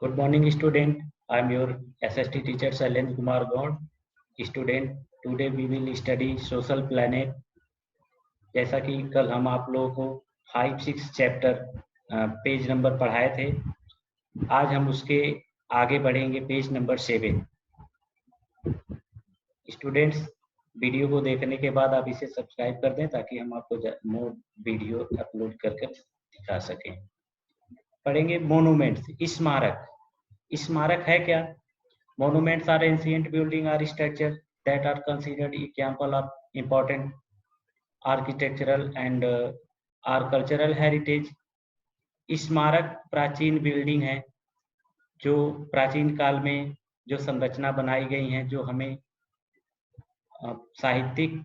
Good morning, student. I am your SST teacher Shailendra Kumar Gaud. Student, today we will study social planet. जैसा कि कल हम आप लोगों को 5-6 चैप्टर पेज नंबर पढ़ाए थे, आज हम उसके आगे बढ़ेंगे पेज नंबर 7। स्टूडेंट्स, वीडियो को देखने के बाद आप इसे सब्सक्राइब कर दें ताकि हम आपको मोर वीडियो अपलोड कर दिखा सकें। पढ़ेंगे मोनूमेंट्स, स्मारक। स्मारक है क्या? Monuments are ancient building or structure that are considered example of important architectural and or cultural heritage। स्मारक प्राचीन बिल्डिंग है जो प्राचीन काल में जो संरचना बनाई गई हैं, जो हमें साहित्यिक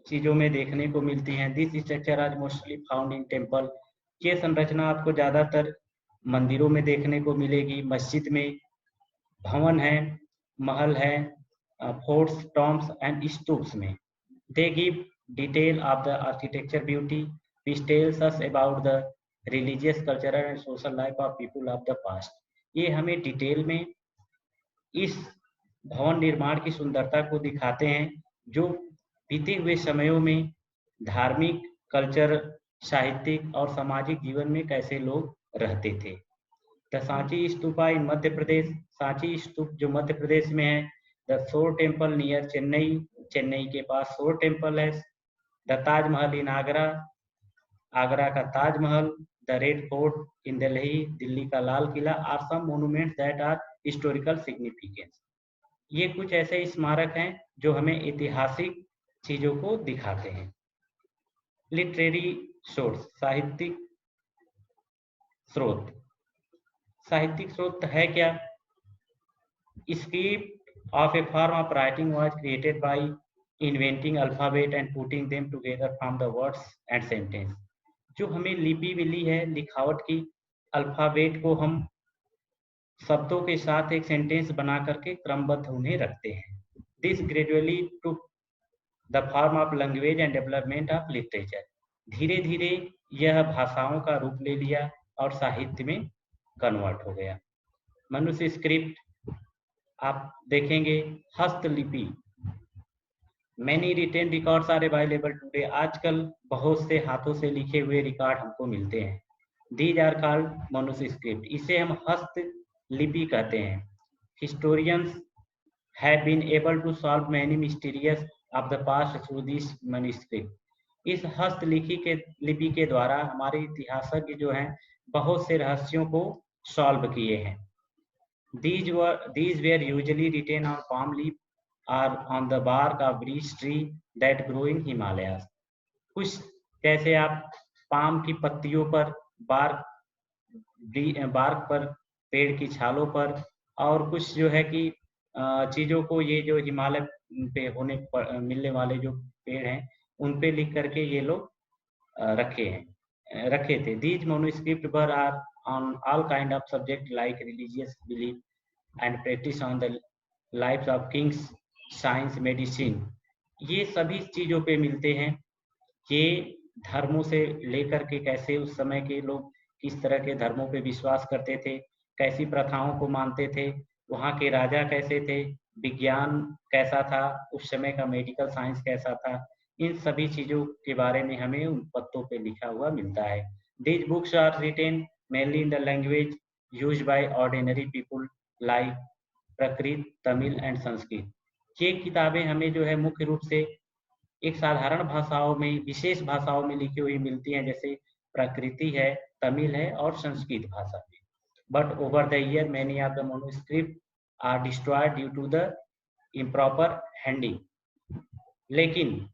चीजों में देखने को मिलती हैं। This structure are mostly found in temple. ये संरचना आपको ज्यादातर मंदिरों में देखने को मिलेगी, मस्जिद में, भवन है, महल है, फोर्ट्स, टॉम्ब्स एंड स्तूप्स में। They give detail of the architecture beauty which tells us about the religious, cultural and social life of people of the past। ये हमें डिटेल में इस भवन निर्माण की सुंदरता को दिखाते हैं जो बीते हुए समयों में धार्मिक, कल्चर, साहित्यिक और सामाजिक जीवन में कैसे लोग रहते थे। द सांची स्तूपा इन मध्य प्रदेश। सांची स्तूप जो मध्य प्रदेश में है। The shore temple near Chennai. Chennai के पास शोर टेम्पल है। The Taj Mahal in Agra. आगरा का Taj Mahal. The red fort in Delhi. Delhi का Lal Qila are some monuments that are historical significance. ये कुछ ऐसे स्मारक हैं जो हमें ऐतिहासिक चीजों को दिखाते हैं। लिटरेरी सोर्स, साहित्यिक स्रोत। साहित्यिक स्रोत है क्या? Script of A form of writing was created by inventing alphabet and putting them together from the words and sentence. जो हमें लिपि मिली है, लिखावट की, अल्फाबेट को हम शब्दों के साथ एक सेंटेंस बना करके क्रमबद्ध उन्हें रखते हैं। This gradually took the form of language and development of literature. धीरे धीरे यह भाषाओं का रूप ले लिया और साहित्य में कन्वर्ट हो गया। मनुष्य स्क्रिप्ट आप देखेंगे। हस्तलिपि, many written records are available today. आजकल बहुत से हाथों से लिखे हुए रिकॉर्ड हमको मिलते हैं। These are called manuscript. इसे हम हस्तलिपि कहते हैं। Historians have been able to solve many mysterious of the past through this manuscript. इस लिपि के द्वारा हमारे इतिहासज्ञ जो हैं बहुत से रहस्यों को सॉल्व किए हैं। These were usually written on palm leaf or on the bark of beech tree that grow in Himalayas। कुछ जैसे आप पाम की पत्तियों पर, बार्क पर, पेड़ की छालों पर, और कुछ जो है कि चीजों को ये जो हिमालय पे मिलने वाले जो पेड़ हैं उन पे लिख करके ये लोग रखे थे। These manuscripts were are on all kind of subject like religious belief and practice on the lives of kings, science, medicine। ये सभी चीजों पे मिलते हैं। ये धर्मों से लेकर के कैसे उस समय के लोग किस तरह के धर्मों पे विश्वास करते थे, कैसी प्रथाओं को मानते थे, वहाँ के राजा कैसे थे, विज्ञान कैसा था, उस समय का मेडिकल साइंस कैसा था, इन सभी चीजों के बारे में हमें उन पत्तों पे लिखा हुआ मिलता है। These books are written mainly in the language used by ordinary people like Prakrit, Tamil and Sanskrit. ये किताबें हमें जो है मुख्य रूप से एक साधारण भाषाओं में, विशेष भाषाओं में लिखी हुई मिलती हैं, जैसे प्राकृति है, तमिल है और संस्कृत भाषा में। But over the year many of the manuscript are destroyed due to the improper handing. लेकिन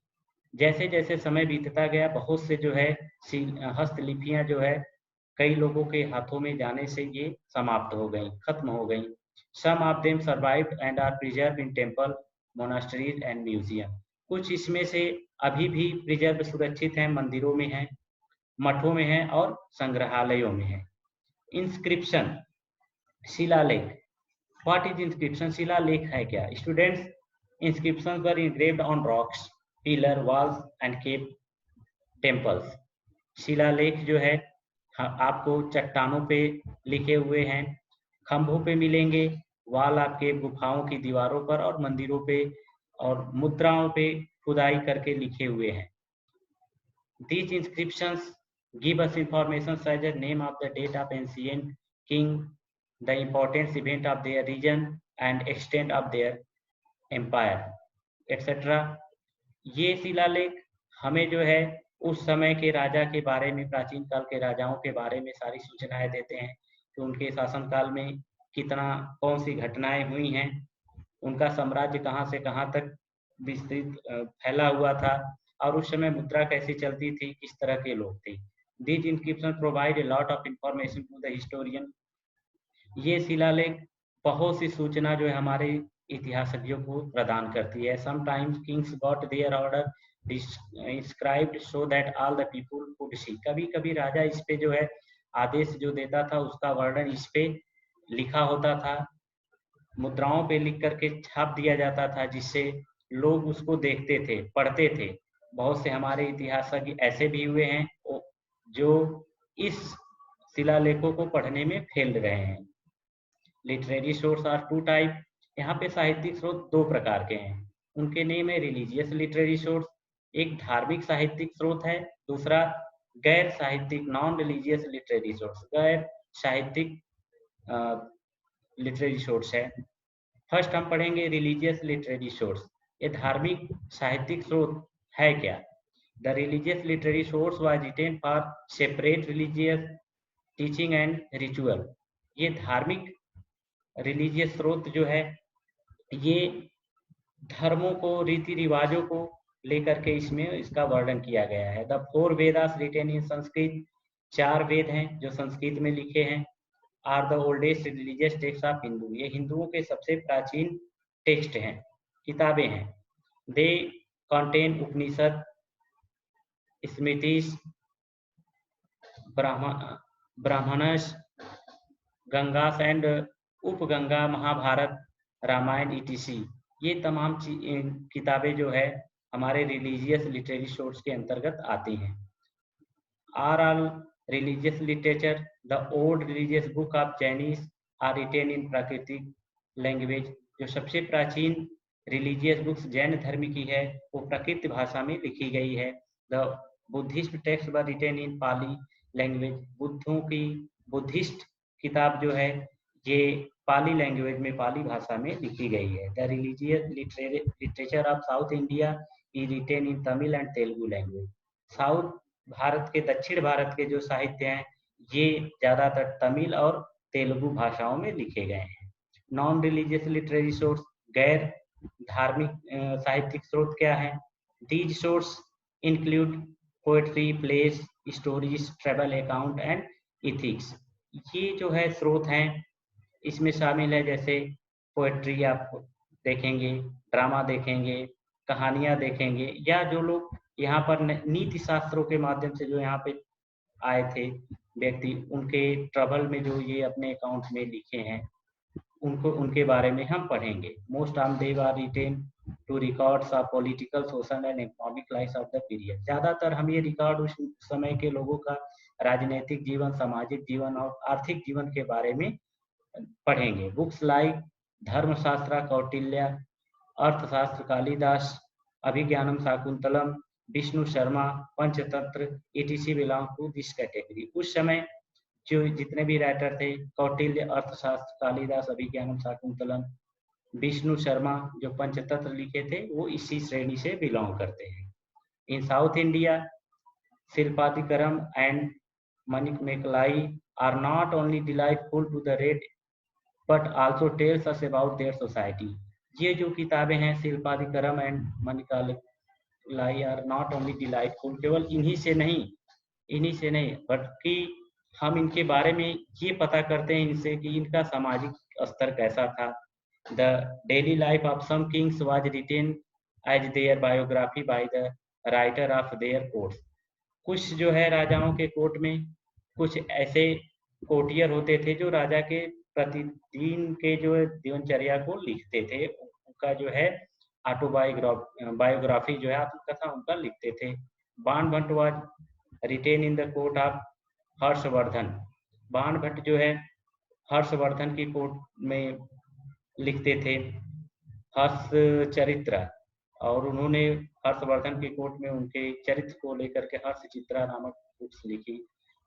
जैसे जैसे समय बीतता गया बहुत से जो है हस्तलिपियां जो है कई लोगों के हाथों में जाने से ये समाप्त हो गई, खत्म हो गई। Some of them survived and are preserved in temple, monasteries and museum। कुछ इसमें से अभी भी प्रिजर्व, सुरक्षित हैं, मंदिरों में हैं, मठों में हैं और संग्रहालयों में हैं। इंस्क्रिप्शन, शिलालेख। What is inscription? शिलालेख है क्या? Students, inscriptions were engraved on rocks, pillar, walls and cave temples। शिलालेख जो है आपको चट्टानों पे लिखे हुए हैं, खंभों पे मिलेंगे, वाल आपके गुफाओं की दीवारों पर और मंदिरों पे और मुद्राओं पे खुदाई करके लिखे हुए हैं। These inscriptions give us information such as name of the date of ancient king, the important event of their region, and extent of their empire, etc. ये शिलालेख हमें जो है उस समय के राजा के बारे में, प्राचीन काल के राजाओं के बारे में सारी सूचनाएं देते हैं कि उनके शासनकाल में कितना, कौन सी घटनाएं हुई हैं, उनका साम्राज्य कहाँ से कहाँ तक विस्तृत फैला हुआ था और उस समय मुद्रा कैसी चलती थी, किस तरह के लोग थे। These inscription provide a lot of information to the historian. ये शिलालेख बहुत सी सूचना जो है हमारे इतिहासज्ञों को प्रदान करती है। Sometimes kings got their order inscribed so that all the people could see. कभी कभी राजा इस पे जो है आदेश जो देता था उसका वर्णन इस पे लिखा होता था, मुद्राओं पे लिख करके छाप दिया जाता था, जिससे लोग उसको देखते थे, पढ़ते थे। बहुत से हमारे इतिहासज्ञ ऐसे भी हुए हैं जो इस शिलालेखों को पढ़ने में फेल रहे हैं। Literary source are two type. यहाँ पे साहित्यिक स्रोत दो प्रकार के हैं। उनके नेम है रिलीजियस लिटरेरी सोर्स। एक धार्मिक साहित्यिक स्रोत है, दूसरा गैर साहित्यिक नॉन रिलीजियस लिटरेरी सोर्स, गैर साहित्यिक लिटरेरी सोर्स है। फर्स्ट हम पढ़ेंगे रिलीजियस लिटरेरी सोर्स। ये धार्मिक साहित्यिक स्रोत है क्या? The religious literary source was written for separate religious teaching and ritual. ये धार्मिक रिलीजियस स्रोत जो है ये धर्मों को, रीति रिवाजों को लेकर के इसमें इसका वर्णन किया गया है। The four Vedas written in Sanskrit. चार वेद हैं जो संस्कृत में लिखे हैं। Are the oldest religious text of Hindu. ये हिंदुओं के सबसे प्राचीन टेक्स्ट हैं, किताबें हैं। They contain Upanishad, Smritis, Brahmanas, Gangas and Upanga, Mahabharata, Ramayana ETC. ये तमाम किताबें जो है हमारे रिलीजियस लिटरेरी सोर्स के अंतर्गत आती हैं। Are all religious literature. The old religious book of Chinese are written in प्राकृतिक लैंग्वेज। जो सबसे प्राचीन रिलीजियस बुक्स जैन धर्म की है वो प्राकृत भाषा में लिखी गई है। The Buddhist text were written in Pali language. बुद्धों की बुद्धिस्ट किताब जो है ये पाली लैंग्वेज में, पाली भाषा में लिखी गई है। The religious literature of South India is written in Tamil and Telugu language. South Bharat के, दक्षिण भारत के जो साहित्य हैं ये ज़्यादातर तमिल और तेलुगु भाषाओं में लिखे गए हैं। नॉन रिलीजियस लिटरेरी सोर्स, गैर धार्मिक साहित्यिक स्रोत क्या है? These source include poetry, place, stories, travel account and ethics. ये जो है स्रोत हैं इसमें शामिल है जैसे पोएट्री आप देखेंगे, ड्रामा देखेंगे, कहानियां देखेंगे, या जो लोग यहाँ पर नीति शास्त्रों के माध्यम से जो यहाँ पे आए थे व्यक्ति, उनके ट्रैवल में जो ये अपने अकाउंट में लिखे हैं उनको, उनके बारे में हम पढ़ेंगे। Most of them are written to records of political, social and economic life of the period. ज़्यादातर हम ये रिकॉर्ड उस समय के लोगों का राजनीतिक जीवन, सामाजिक जीवन और आर्थिक जीवन के बारे में पढ़ेंगे। Books like Dharmashastra Kautilya, Arthashastra Kalidasa, Abhijnanam Shakuntalam, Vishnu Sharma, Panchatantra etc belong to this category. उस समय जो जितने भी राइटर थे, कौटिल्य, अर्थशास्त्र, कालिदास, अभिज्ञानम शाकुंतलम, विष्णु शर्मा जो पंचतंत्र लिखे थे वो इसी श्रेणी से बिलोंग करते हैं। In south India Silappadikaram and Manimekalai are not only delightful to the read but also tells us about their society. ये जो किताबें हैं Silappadikaram and Manimekalai are not only delightful, केवल इन्हीं से नहीं बल्कि हम इनके बारे में ये पता करते हैं इनसे कि इनका सामाजिक स्तर कैसा था। The daily life of some kings was written as their biography by the writer of their courts. कुछ जो है राजाओं के कोर्ट में कुछ ऐसे कोर्टियर होते थे जो राजा के प्रतिदिन के जो दिनचर्या को लिखते थे, उनका जो है बायोग्राफी जो है आत्मकथा उनका लिखते थे। बाण Bhatt was written in the court of Harshvardhan. Banabhatta जो है हर्षवर्धन की कोर्ट में लिखते थे हर्ष चरित्र, और उन्होंने हर्षवर्धन की कोर्ट में उनके चरित्र को लेकर के हर्ष चित्रा नामक बुक्स लिखी।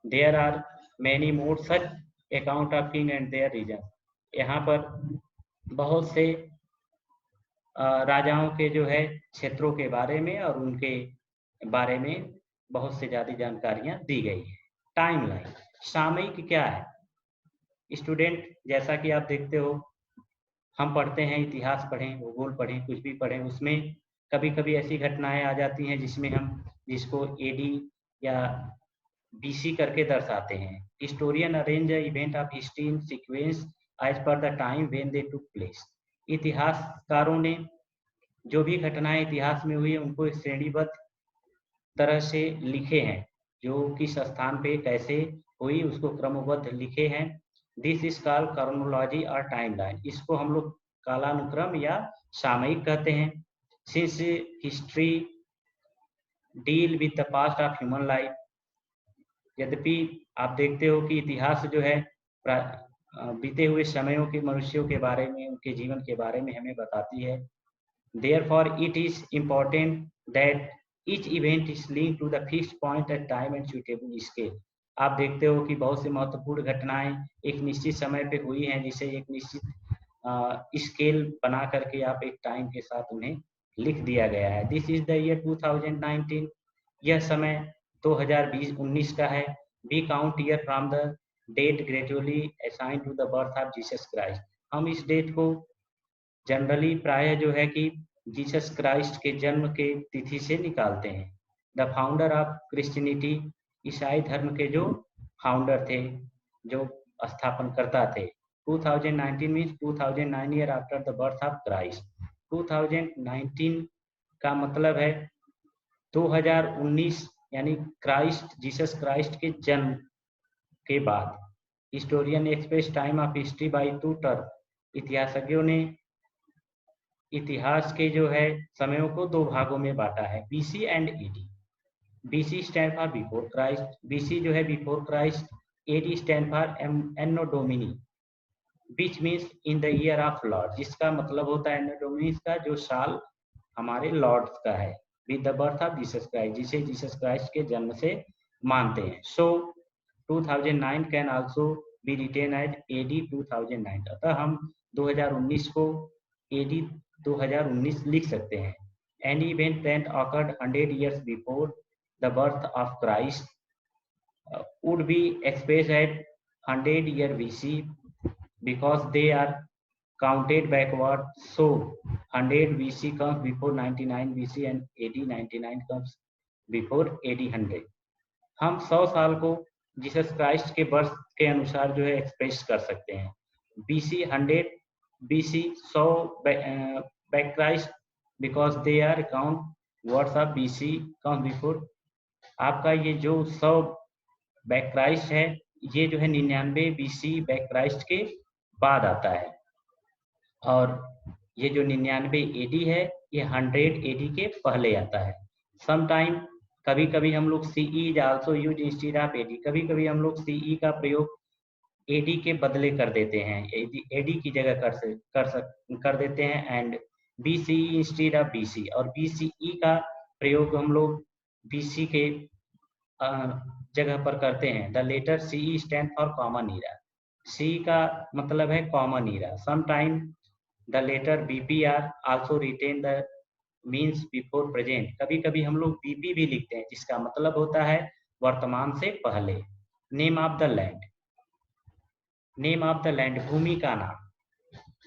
There are many more such account of king and their region. यहाँ पर बहुत से राजाओं के जो है क्षेत्रों के बारे में और उनके बारे में बहुत से ज़्यादा जानकारियाँ दी गई है। टाइमलाइन सामयिक क्या है? स्टूडेंट, जैसा कि आप देखते हो, हम पढ़ते हैं, इतिहास पढ़ें, भूगोल पढ़ें, कुछ भी पढ़ें, उसमें कभी कभी ऐसी घटनाएं आ जाती हैं जिसको एडी या बीसी करके दर्शाते हैं। Historian arrange event of history in sequence as per the time when they took place. इतिहासकारों ने जो भी घटनाएं इतिहास में हुई उनको एक श्रेणीबद्ध तरह से लिखे हैं, जो किस स्थान पे कैसे हुई उसको क्रमबद्ध लिखे हैं। दिस इज कॉल्ड क्रोनोलॉजी और टाइमलाइन। इसको हम लोग कालानुक्रम या सामयिक कहते हैं। Since history deal with the past of human life, यद्यपि आप देखते हो कि इतिहास जो है बीते हुए समयों के मनुष्यों के बारे में, उनके जीवन के बारे में हमें बताती है। Therefore, it is important that each event is linked to the fixed point at time and suitable scale. आप देखते हो कि बहुत सी महत्वपूर्ण घटनाएं एक निश्चित समय पे हुई हैं, जिसे एक निश्चित स्केल बना करके आप एक टाइम के साथ उन्हें लिख दिया गया है। This is the year 2019। यह समय 2019 का है। We count year from the date gradually assign to the birth of Jesus Christ. हम इस डेट को जनरली प्राय जो है कि जीसस क्राइस्ट के जन्म के तिथि से निकालते हैं। द फाउंडर ऑफ क्रिश्चियनिटी, ईसाई धर्म के जो फाउंडर थे, जो स्थापन करता थे। 2019 means 2009 year after the birth of Christ. 2019 का मतलब है 2019 यानी क्राइस्ट, जीसस क्राइस्ट के जन्म के बाद। Historian express time of history by two term. इतिहासज्ञों ने इतिहास के जो है समयों को दो भागों में बांटा है, BC and AD. BC stand for before Christ, BC जो है before Christ. AD stand for Anno Domini which means in the year of Lord, जिसका मतलब होता है एनो डोमिनी का जो साल हमारे लॉर्ड का है। With the birth of Jesus Christ, जिसे जीसस क्राइस्ट के जन्म से मानते हैं। So 2009 can also be written as AD 2009। अतः हम 2019 को एडी 2019 लिख सकते हैं। Any event that occurred 100 years before the birth of Christ would be expressed at 100 year BC because they are counted backward. So 100 BC comes before 99 BC and AD 99 comes before AD 100। हम 100 साल को Jesus Christ के birth के अनुसार जो है express कर सकते हैं। BC 100, BC 100 back Christ because they are count words of BC come before। आपका ये जो 100 बैक क्राइस्ट है, ये जो है 99 BC बैक क्राइस्ट के बाद आता है, और ये जो 99 AD है ये 100 AD के पहले आता है। समटाइम कभी कभी हम लोग CE is also use instead of AD। कभी कभी हम लोग CE का प्रयोग AD के बदले कर देते हैं, AD की जगह कर देते हैं, and BCE instead of BC। और BCE का प्रयोग हम लोग BC के जगह पर करते हैं। The letter CE stand for common era. C का मतलब है common era. Sometime the letter BPR also written the means before present. कभी कभी हम लोग BP भी लिखते हैं, जिसका मतलब होता है वर्तमान से पहले। Name of the land, name of the land भूमि का नाम।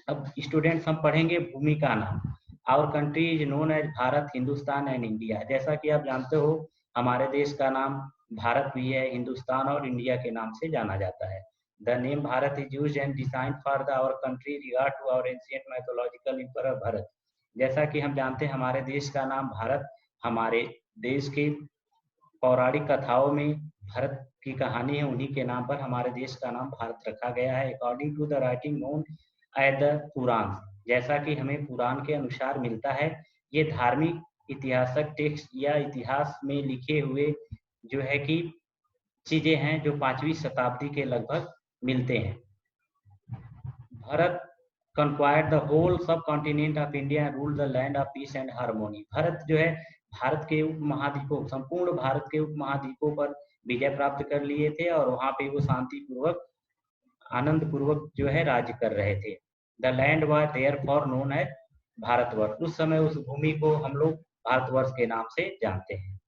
अब स्टूडेंट्स हम पढ़ेंगे भूमि का नाम। Our country is known as Bharat, Hindustan and India. जैसा कि आप जानते हो हमारे देश का नाम भारत भी है, हिंदुस्तान और इंडिया के नाम से जाना जाता है। The name Bharat is used and designed for the our country regard to our ancient mythological emperor Bharat. जैसा कि हम जानते हैं हमारे देश का नाम भारत, हमारे देश के पौराणिक कथाओं में भरत की कहानी है, उन्हीं के नाम पर हमारे देश का नाम भारत रखा गया है। According to the writing known as the Purana, जैसा कि हमें पुराण के अनुसार मिलता है, ये धार्मिक इतिहासक टेक्स्ट या इतिहास में लिखे हुए जो है कि चीजें हैं जो 5वीं शताब्दी के लगभग मिलते हैं। भारत कंक्वायर्ड द होल सब continent of India and rule the land of peace and harmony. Bharat जो है भारत के उपमहाद्वीपों, संपूर्ण भारत के उपमहाद्वीपों पर विजय प्राप्त कर लिए थे और वहां पे वो शांतिपूर्वक, आनंद पूर्वक जो है राज्य कर रहे थे। The land was therefore known as Bharatvarsha. उस समय उस भूमि को हम लोग भारतवर्ष के नाम से जानते हैं।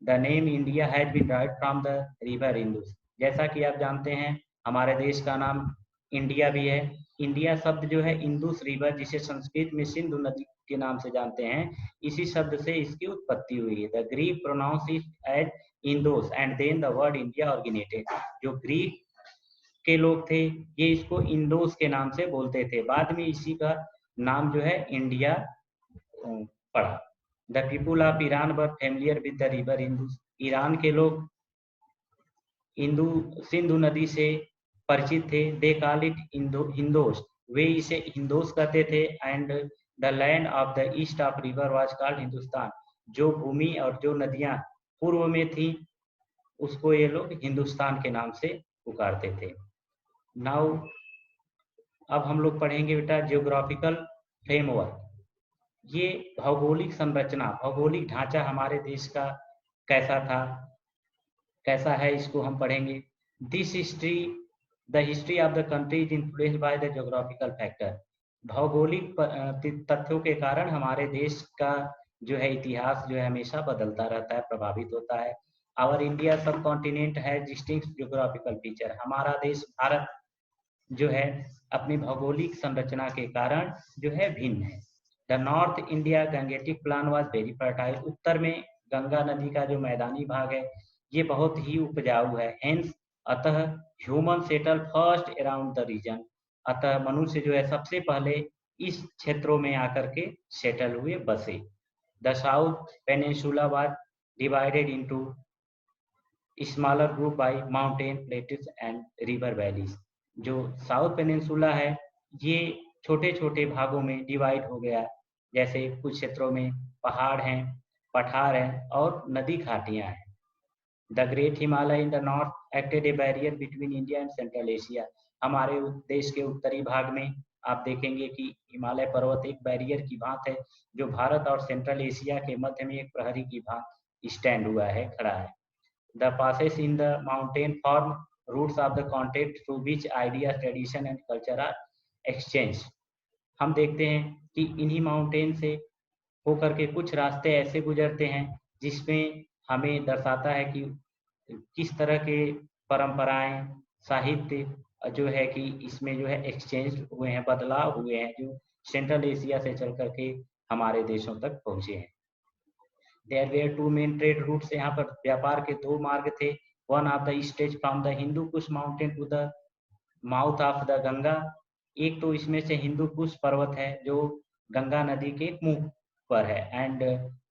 The name India has been derived from the river Indus. जैसा कि आप जानते हैं हमारे देश का नाम इंडिया भी है। इंडिया शब्द जो है इंदुस रिवर, जिसे संस्कृत में सिंधु नदी के नाम से जानते हैं, इसी शब्द से इसकी उत्पत्ति हुई है। The Greek pronounce it as Indos and then the word India originated. जो ग्रीक के लोग थे ये इसको इंदोस के नाम से बोलते थे, बाद में इसी का नाम जो है इंडिया पड़ा। The people of Iran were familiar with the river Indus. Iran के लोग सिंधु नदी से परिचित थे। They call it हिंदोस। वे इसे हिंदोस कहते थे। And the land of the east of river was called Hindustan. जो भूमि और जो नदियां पूर्व में थी उसको ये लोग हिंदुस्तान के नाम से पुकारते थे। नाउ अब हम लोग पढ़ेंगे बेटा जियोग्राफिकल फ्रेमवर्क। ये भौगोलिक संरचना, भौगोलिक ढांचा हमारे देश का कैसा था, कैसा है, इसको हम पढ़ेंगे। This history, the history of the country is influenced by the geographical factor. भौगोलिक तथ्यों के कारण हमारे देश का जो है इतिहास जो है हमेशा बदलता रहता है, प्रभावित होता है। आवर इंडिया सब कॉन्टिनेंट है डिस्टिंक्ट जियोग्राफिकल फीचर। हमारा देश भारत जो है अपनी भौगोलिक संरचना के कारण जो है भिन्न है। The north India gangetic plain was very fertile. उत्तर में गंगा नदी का जो मैदानी भाग है ये बहुत ही उपजाऊ है। हेंस अतः human settle first around the region. अतः मनुष्य जो है सबसे पहले इस क्षेत्रों में आकर के सेटल हुए, बसे। The south peninsula was divided into smaller group by mountain plateaus and river valleys. जो साउथ पेनिनसुला है ये छोटे छोटे भागों में डिवाइड हो गया, जैसे कुछ क्षेत्रों में पहाड़ हैं, पठार हैं और नदी घाटियां हैं। The great Himalaya in the north acted A barrier between India and central Asia. हमारे देश के उत्तरी भाग में आप देखेंगे कि हिमालय पर्वत एक बैरियर की भांत है जो भारत और सेंट्रल एशिया के मध्य में एक प्रहरी की भांत स्टैंड हुआ है, खड़ा है। The passes in the mountain form routes of the contact through which idea, tradition and culture are exchange. हम देखते हैं कि इन्हीं माउंटेन से होकर के कुछ रास्ते ऐसे गुजरते हैं जिसमें हमें दर्शाता है कि किस तरह के परंपराएं, साहित्य जो है कि इसमें जो है एक्सचेंज हुए हैं, बदलाव हुए हैं, जो सेंट्रल एशिया से चल करके हमारे देशों तक पहुंचे हैं। There were two main trade routes. यहाँ पर व्यापार के दो मार्ग थे। One of the stage from the Hindu Kush mountain to the mouth of the Ganga. एक तो इसमें से हिंदू कुश पर्वत है जो गंगा नदी के मुंह पर है, एंड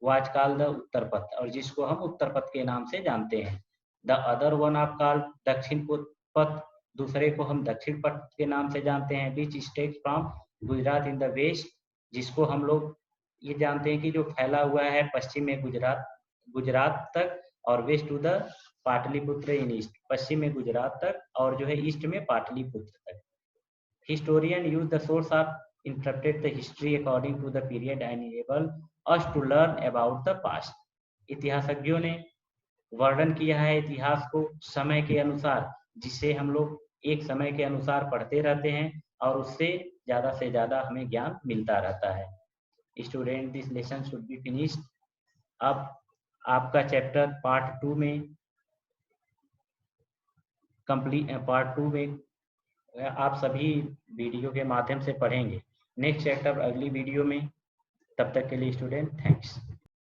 वाज कॉल्ड द उत्तर पथ, और जिसको हम उत्तर पथ के नाम से जानते हैं। The other one of called दक्षिण पथ, दूसरे को हम दक्षिण पथ के नाम से जानते हैं। Which stage from Gujarat in the west, जिसको हम लोग ये जानते हैं कि जो फैला हुआ है पश्चिम में गुजरात तक, और west to the Pataliputra in east, पश्चिम में गुजरात तक और जो है ईस्ट में पाटलिपुत्र तक। Historian use the source of interpret the history according to the period and enable us to learn about the past. इतिहासज्ञों ने वर्णन किया है इतिहास को समय के अनुसार, जिससे हम लोग एक समय के अनुसार पढ़ते रहते हैं और उससे ज़्यादा से ज़्यादा हमें ज्ञान मिलता रहता है। Student, this lesson should be finished. अब आपका चैप्टर पार्ट 2 में पार्ट 2 में आप सभी वीडियो के माध्यम से पढ़ेंगे। नेक्स्ट चैप्टर अगली वीडियो में। तब तक के लिए स्टूडेंट थैंक्स।